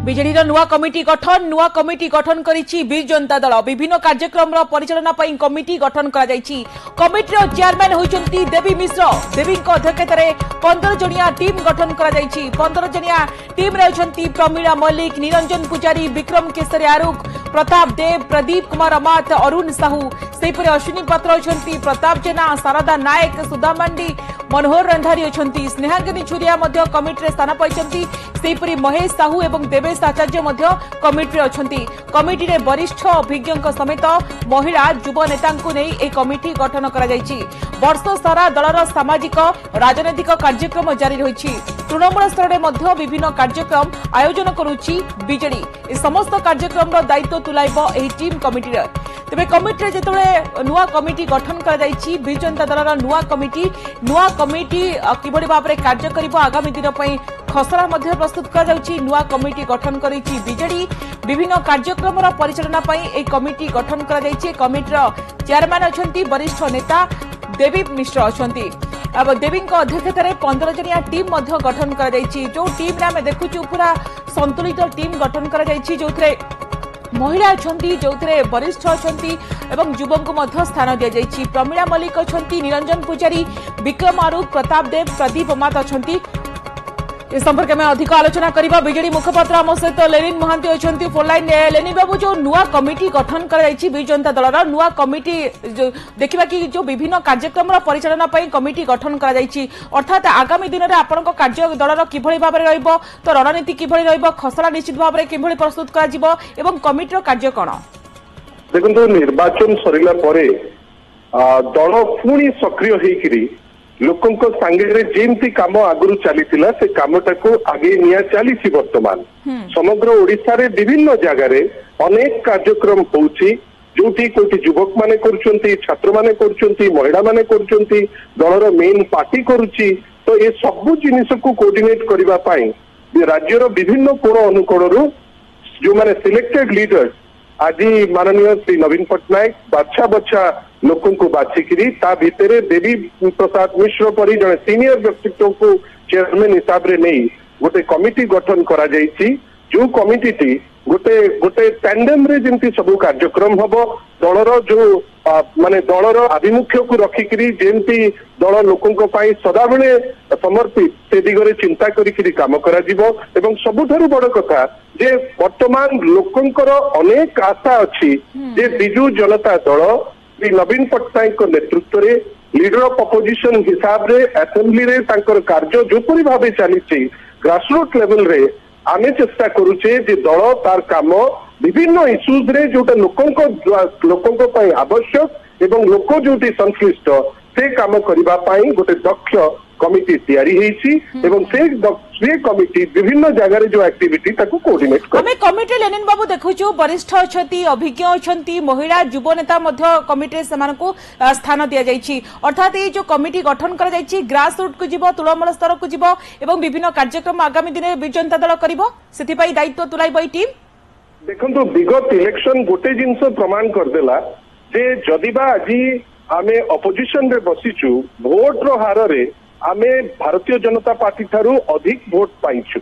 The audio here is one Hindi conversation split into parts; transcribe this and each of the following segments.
বিজেডির নুয়া কমিটি গঠন করেছি বিজু জনতা দল বিভিন্ন কার্যক্রম পরিচালনা কমিটি গঠন করা যাইছি। কমিটির চেয়ারম্যান হইচন্তি দেবী মিশ্র। দেবীଙ୍କ অধ্যক্ষতায় 15 জনিয়া টিম গঠন করা যাইছি। 15 জনিয়া টিম রয়েছেন প্রমীলা মল্লিক, নিরঞ্জন পূজারী, বিক্রম কেশরী আরুখ, প্রতাপ দেব, প্রদীপ কুমার অমাত, অরুণ সাহু, সেইপরি অশ্विनी পাত্র অছন্তি, প্রতাপ জেনা, শারদা নায়ক, সুধা মান্ডি, मनोहर रंधारी अछंती, स्नेहांगिनी छुरिया मध्य कमिटी स्थान पाइछंती। सेहिपरि महेश साहू एवं देवेश आचार्य मध्य कमिटी अछंती। कमिटी रे वरिष्ठ अभिज्ञ समेत महिला युव नेतांकु नै ए कमिटी गठन करा जायछि। वर्ष सारा दलर सामाजिक राजनैतिक कार्यक्रम जारी रहिछि। तृणमूल स्तर में मध्य विभिन्न कार्यक्रम आयोजन करुछि बीजेडी। ए समस्त कार्यक्रम रो दायित्व तुलाइब एही टीम कमिटी रे। तेबे कमिटी रे जेतबे नुवा कमिटी गठन करा जायछि, बिजु जनता दलर नुवा कमिटी किभଳି भाबरे कार्य करिबो आगामी दिन पई खसरा मध्य प्रस्तुत करा जाउछि। नुवा कमिटी गठन करिछि बीजेडी। विभिन्न कार्यक्रम रो परिचालना पई ए कमिटी गठन करा जायछि। कमिटी रो चेयरमैन अछंती वरिष्ठ नेता देवी मिश्र अछंती। अब देवी अध्यक्षतार 15 जनिया टीम मध्य गठन करा जायछि। जो टीम रे हम देखुछु पूरा संतुलित टीम गठन करा जायछि, जोथरे महिला अछंती, जोथरे वरिष्ठ अछंती एवं युवक मध्य स्थान दिया जायछि। प्रमीला मल्लिक अछंती, निरंजन पूजारी, विक्रम आरुख, प्रताप देव, प्रदीप अमात अछंती। इस संपर्क में अधिक आलोचना करिबा बीजेडी मुखपात्र आम सहित लेनिन महांती अछंती फोन लाइन। लेनिन बाबू, जो नुआ कमिटी गठन करा जायछि बिजु जनता दलर नुआ कमिटी देखिबा कि जो विभिन्न कार्यक्रम परिचालना पई कमिटी गठन करा जायछि, अर्थात आगामी दिन रे आपनक कार्य दलर किभଳି भाबरे रहइबो, तो रणनीति किभଳି रहइबो, खसरा निश्चित भाबरे किभଳି प्रस्तुत करा जिवो एवं कमिटीर कार्य कोन? देखंतु निर्वाचन सरिला परे दल पुणी सक्रिय हेकिरी लोकंक सांगे जेमती काम आगुरु चलीथिला से कामटा को आगे निया चलीछि। वर्तमान समग्र ओडिसा रे विभिन्न जगह रे अनेक कार्यक्रम होउछि, जोठी कोठी युवक माने करूछंती, छात्र माने करूछंती, महिला माने करूछंती, दलर मेन पार्टी करूछि। तो ये सब जिनिस को कोऑर्डिनेट करिबा पई राज्यर विभिन्न कोण अनुकोणरू जो माने सिलेक्टेड लीडर्स आज माननीय श्री नवीन पट्टनायक बाछा बछा लोकों को बाछिकी ता भितर देवी प्रसाद मिश्र परी जड़े सीनियर व्यक्तित्व को चेयरमैन हिसाब रे नहीं गोटे कमिटी गठन करा जायछि। जो कमिटी टी गोटे गोटे टैंडम रे जेंती सब कार्यक्रम हबो, दलर जो माने दलर आभिमुख्य को रखिकरी जेंती दल लोकों को पाई सदाबेले समर्पित से दिगरे चिंता करिकरी काम करा जिवो। एवं सबुठारु बड़ कथा जे वर्तमान लोकंकर अनेक आशा अछि जे बिजु जनता दल श्री नवीन पट्टनायक नेतृत्व रे लीडर ऑफ अपोजिशन हिसाब रे असेंबली रे तांकर कार्य जोपरि भाबे चलीछि ग्रासरूट लेवल रे आमे चेष्टा करूचे जे दल तार काम विभिन्न इश्यूज रे जोटा लोकंको पई आवश्यक एवं लोक जोटी संश्लिष्ट से काम करिबा पई गोटे दक्ष कमिटी तैयारी हेछि एवं से कमिटी विभिन्न जगह रे जो एक्टिविटी ताको कोऑर्डिनेट कर। हमें कमिटी लेनिन बाबू देखुछु वरिष्ठ अछंती, अभिज्ञ अछंती, महिला युव नेता मध्य कमिटी सेमानकु स्थान दिया जायछि। अर्थात ये जो कमिटी गठन करा जायछि ग्रास रूट को जिवो, तृणमूल स्तर को जिवो एवं विभिन्न कार्यक्रम आगामी दिन में बिजु जनता दल करिवो, सेति पई दायित्व तुलाइबो ई टीम। देखंतु विगत इलेक्शन गोटे जिंस प्रमाण कर देला जे जदिबा आजी आमे अपोजिशन रे बसिछु वोट रो हार रे आमे भारतीय जनता पार्टी थारू अधिक वोट पाइछु।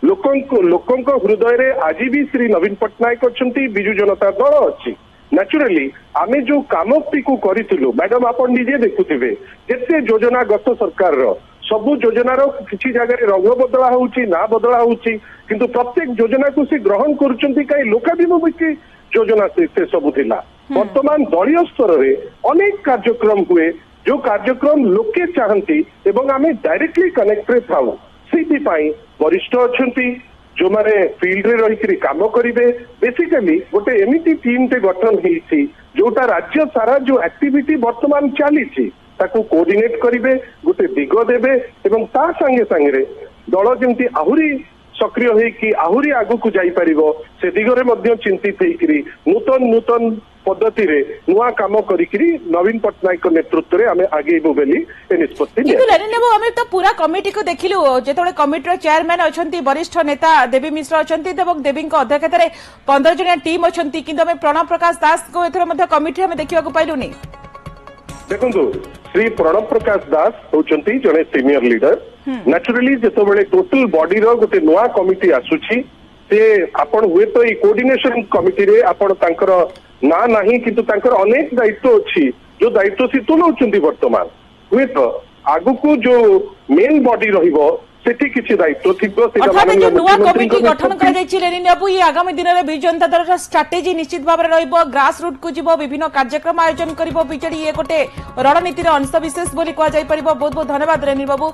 लोकंक हृदय रे आज भी श्री नवीन पट्टनायक अछंती, बिजु जनता दल अछि। नेचुरली आमे जो कामटी को करिथिलु मैडम आपण निजे देखुथिबे जेते योजना गत सरकार रो सबु योजनार किसी जगह रंग बदला होउची ना बदला होउची, किंतु प्रत्येक योजना को से ग्रहण करूचंती काई लोकाभिमुखी योजना से सब थिला। वर्तमान दलीय स्तर रे अनेक कार्यक्रम हुए जो कार्यक्रम लोके चाहती एवं आमे डायरेक्टली कनेक्ट रे थाउ सेति पई वरिष्ठ अछंती जो माने फील्ड रे रही करी काम करिवे। बेसिकली गोटे एमिटी टीम ते गठन हेछि जोटा राज्य सारा जो एक्टिविटी वर्तमान चलीछि ताको कोऑर्डिनेट करिवे, गोटे दिग देबे एवं ता संगे संगे दल जेंती आहुरी सक्रिय है कि आहुरी आगु को जाई परिबो से दिगरे मध्य चिंतित हेकरी नूतन पद्धति रे नुआ काम करिकरी नवीन पट्टनायक नेतृत्व रे हमें आगे बोबेली ए निष्पत्ति किंतु लेनिन बाबू हमें तो पूरा कमिटी को देखिलु जेतोळे कमिटी रो चेयरमैन अछंती, वरिष्ठ नेता देवी मिश्र अछंती एवं देवी को अध्यक्षता रे 15 जणिया टीम अछंती, किंतु हमें प्रणव प्रकाश दास को एथरे मध्य कमिटी हमें देखिबा को पाइलुनी। देखंतु श्री प्रणव प्रकाश दास होचंती जने सीनियर लीडर। नेचुरली जेतोबेले टोटल बॉडी रो गोटे नुआ कमिटी आसुची से आपण हुए तो ये कोऑर्डिनेशन कमिटी रे आपण तांकर ना नहीं किंतु तांकर अनेक दायित्व अच्छी जो दायित्व से तुलाउछंती वर्तमान हुए तो आगु को जो मेन बॉडी रहिबो सेठी किछि दायित्व थिबो सेटा अर्थात जो नुआ मुख्यमंत्री कमिटी गठन करा जायछि लेनिन बाबू ये आगामी दिन रे बिजु जनता दल स्ट्रेटेजी निश्चित भाव रे रहइबो ग्रास रूट को जिवो विभिन्न कार्यक्रम आयोजन करिवो बीजेडी ये गोटे रणनीतिर अंश विशेष बोली कहा जाय परिबो। बहुत बहुत धन्यवाद रेनिल बाबू।